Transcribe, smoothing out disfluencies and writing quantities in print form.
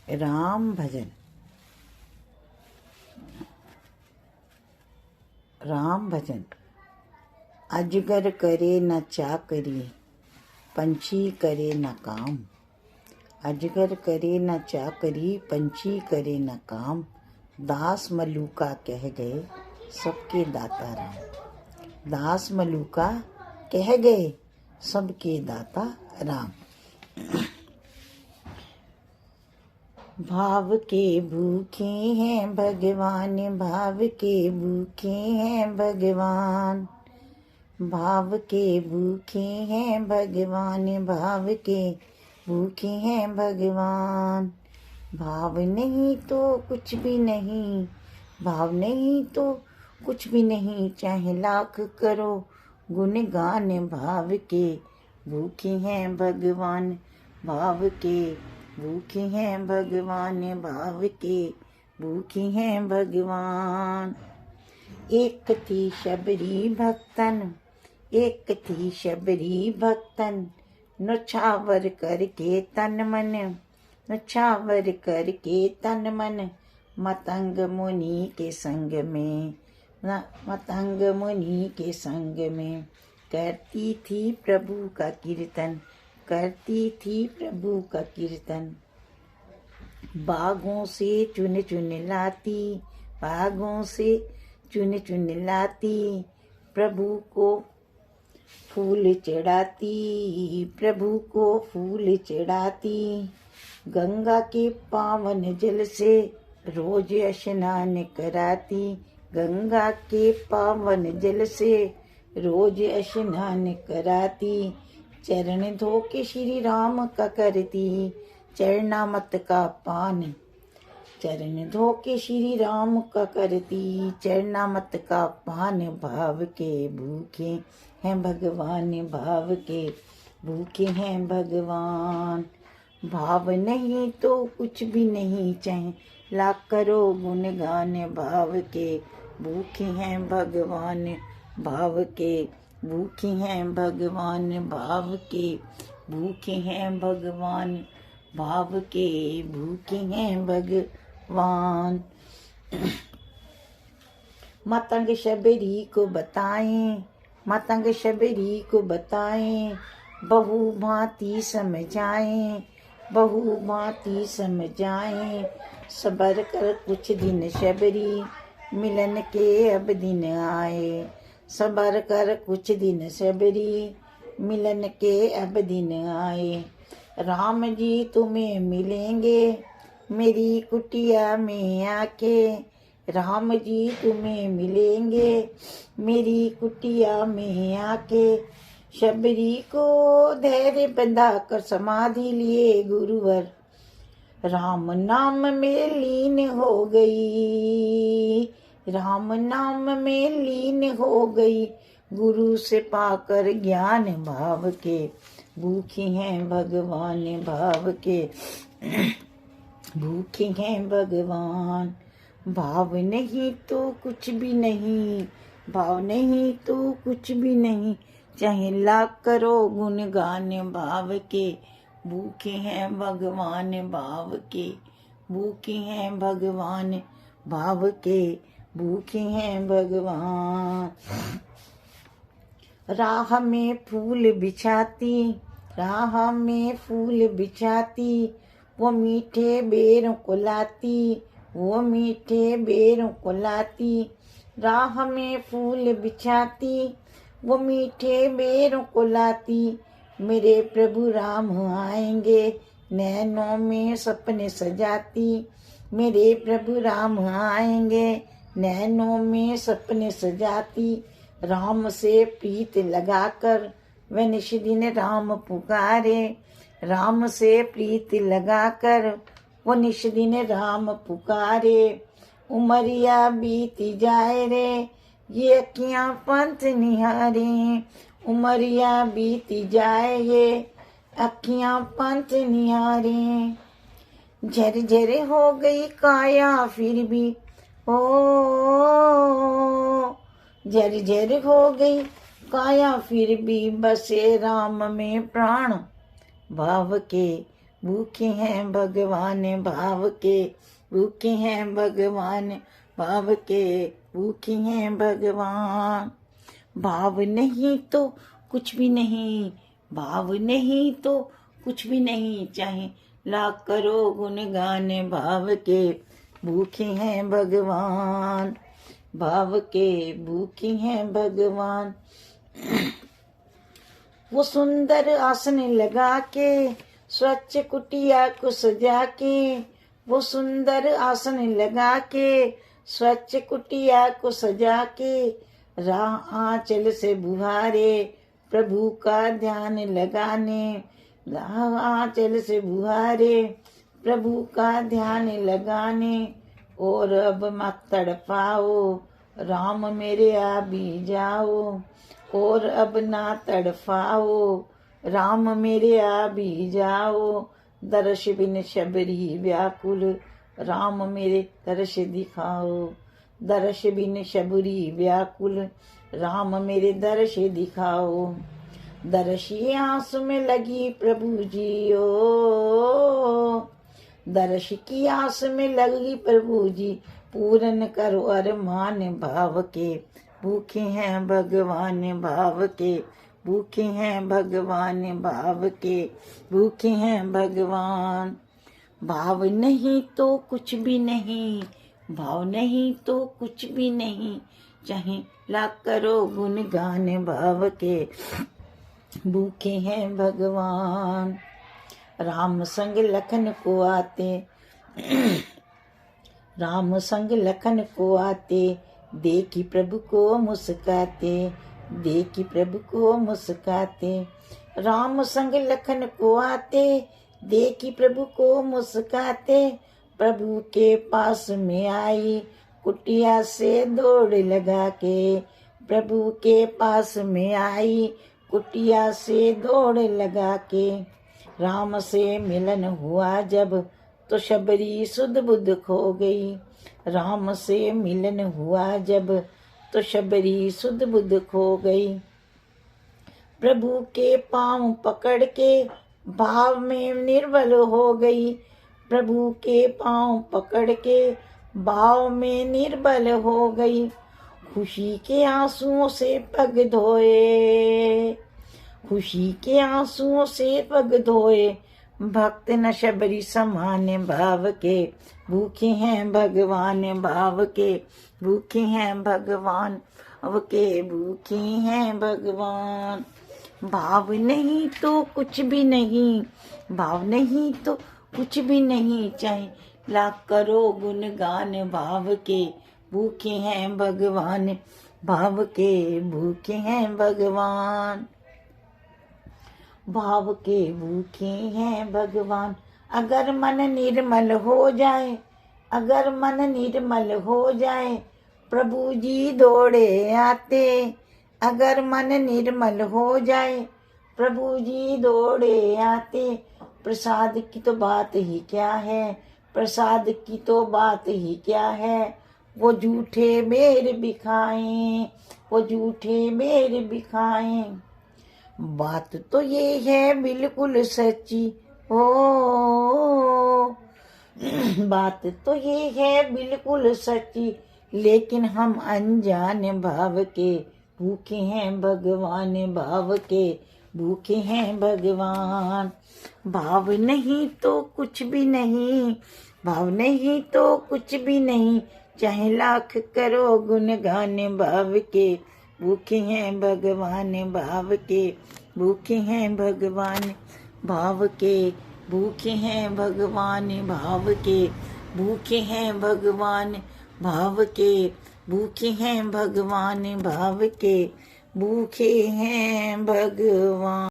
राम भजन। राम भजन। अजगर करे न चाकरी, पंछी करे न काम। अजगर करे न चाकरी, पंछी करे न काम। दास मलूका कह गए, सबके दाता राम। दास मलूका कह गए, सबके दाता राम। भाव के भूखे हैं भगवान, भाव के भूखे हैं भगवान। भाव के भूखे हैं भगवान, भाव के भूखे हैं भगवान। भाव नहीं तो कुछ भी नहीं, भाव नहीं तो कुछ भी नहीं। चाहे लाख करो गुणगान, भाव के भूखे हैं भगवान। भाव के भूखे हैं भगवान, भाव के भूखे हैं भगवान। एक थी शबरी भक्तन, एक थी शबरी भक्तन। नछावर करके तन मन, नछावर करके तन मन। मतंग मुनि के संग में, मतंग मुनि के संग में। करती थी प्रभु का कीर्तन, करती थी प्रभु का कीर्तन। बागों से चुन चुन लाती, बागों से चुन चुन लाती। प्रभु को फूल चढ़ाती, प्रभु को फूल चढ़ाती। गंगा के पावन जल से रोज स्नान कराती, गंगा के पावन जल से रोज स्नान कराती। चरण धो के श्री राम का करती, चरणामत का पान। चरण धो के श्री राम का करती, चरणामत का पान। भाव के भूखे हैं भगवान, भाव के भूखे हैं भगवान। भाव नहीं तो कुछ भी नहीं, चाहे लाख करो गुणगान। भाव के भूखे हैं भगवान, भाव के भूखे हैं भगवान। भाव के भूखे हैं भगवान, भाव के भूखे हैं भगवान। मतंग शबरी को बताएं, मतंग शबरी को बताएं। बहु भांति समझाएं, बहु भांति समझाएं। सबर कर कुछ दिन शबरी, मिलन के अब दिन आए। सबर कर कुछ दिन शबरी, मिलन के अब दिन आए। राम जी तुम्हें मिलेंगे मेरी कुटिया में आके। राम जी तुम्हें मिलेंगे मेरी कुटिया में आके। शबरी को धैर्य बंधा कर समाधि लिए गुरुवर। राम नाम में लीन हो गई, राम नाम में लीन हो गई। गुरु से पाकर ज्ञान। भाव के भूखे हैं भगवान, भाव के भूखे हैं भगवान। भाव नहीं तो कुछ भी नहीं, भाव नहीं तो कुछ भी नहीं। चाहे लाख करो गुणगान। भाव के भूखे हैं भगवान, भाव के भूखे हैं भगवान। भाव के भूखे हैं भगवान। राह में फूल बिछाती, राह में फूल बिछाती। वो मीठे बेरों को लाती, वो मीठे बेरों को लाती। राह में फूल बिछाती, वो मीठे बेरों को लाती। मेरे प्रभु राम आएंगे, नैनों में सपने सजाती। मेरे प्रभु राम आएंगे, नैनों में सपने सजाती। राम से प्रीत लगाकर वह निश दिन राम पुकारे। राम से प्रीत लगाकर वो निश दिन राम पुकारे। उमरिया बीती जाए रे, ये अखियां पंथ निहारे। उमरिया बीती जाए ये अखियां पंथ निहारे। झरझर हो गई काया फिर भी, ओ झरझर हो गई काया फिर भी बसे राम में प्राण। भाव के भूखे हैं भगवान भाव के, भूखे हैं भगवान भाव के, भूखे हैं भगवान। भाव नहीं तो कुछ भी नहीं, भाव नहीं तो कुछ भी नहीं, चाहे लाख करो गुणगान भाव के, भूखे हैं भगवान भाव के, भूखे हैं भगवान। वो सुंदर आसन लगा के स्वच्छ कुटिया को सजा के, वो सुंदर आसन लगा के स्वच्छ कुटिया को सजा के, राह आंचल से बुहारे प्रभु का ध्यान लगाने, राह आंचल से बुहारे प्रभु का ध्यान लगाने। और अब मत तड़पाओ राम मेरे आ भी जाओ, और अब ना तड़पाओ राम मेरे आ भी जाओ। दर्श बिन शबरी व्याकुल राम मेरे दर्श दिखाओ, दर्श बिन शबरी व्याकुल राम मेरे दर्श दिखाओ। दर्शी आंसू में लगी प्रभु जी ओ, दर्श की आस में लगी प्रभु जी, पूरन करो अरमान भाव के, भूखे हैं भगवान भाव के, भूखे हैं भगवान भाव के, भूखे हैं भगवान। भाव नहीं तो कुछ भी नहीं, भाव नहीं तो कुछ भी नहीं, चाहे लाख करो गुणगान भाव के, भूखे हैं भगवान। राम संग लखन को आते, राम संग लखन को आते, देखी प्रभु को मुस्काते, देखी प्रभु को मुस्काते। राम संग लखन को आते, देखी प्रभु को मुस्काते। प्रभु के पास में आई कुटिया से दौड़ लगा के, प्रभु के पास में आई कुटिया से दौड़ लगा के। राम से मिलन हुआ जब तो शबरी सुध बुध खो गई, राम से मिलन हुआ जब तो शबरी सुध बुध खो गई। प्रभु के पांव पकड़ के भाव में निर्बल हो गई, प्रभु के पांव पकड़ के भाव में निर्बल हो गई। खुशी के आंसुओं से पग धोए, खुशी के आंसुओं से पग धोए, भक्त न शबरी समान भाव के, भूखे हैं भगवान भाव के, भूखे हैं भगवान भाव के, भूखे हैं भगवान। भाव नहीं तो कुछ भी नहीं, भाव नहीं तो कुछ भी नहीं, चाहे लाख करो गुणगान भाव के, भूखे हैं भगवान भाव के, भूखे हैं भगवान भाव के, भूखे हैं भगवान। अगर मन निर्मल हो जाए, अगर मन निर्मल हो जाए, प्रभु जी दौड़े आते। अगर मन निर्मल हो जाए, प्रभु जी दौड़े आते। प्रसाद की तो बात ही क्या है, प्रसाद की तो बात ही क्या है। वो झूठे बेर बिखाएं, वो झूठे बेर बिखाएं। बात तो ये है बिल्कुल सच्ची ओ, बात तो ये है बिल्कुल सच्ची, लेकिन हम अनजान भाव के, भूखे हैं भगवान भाव के, भूखे हैं भगवान। भाव नहीं तो कुछ भी नहीं, भाव नहीं तो कुछ भी नहीं, चाहे लाख करो गुणगान भाव के, भूखे हैं भगवान भाव के, भूखे हैं भगवान भाव के, भूखे हैं भगवान भाव के, भूखे हैं भगवान भाव के, भूखे हैं भगवान भाव के, भूखे हैं भगवान।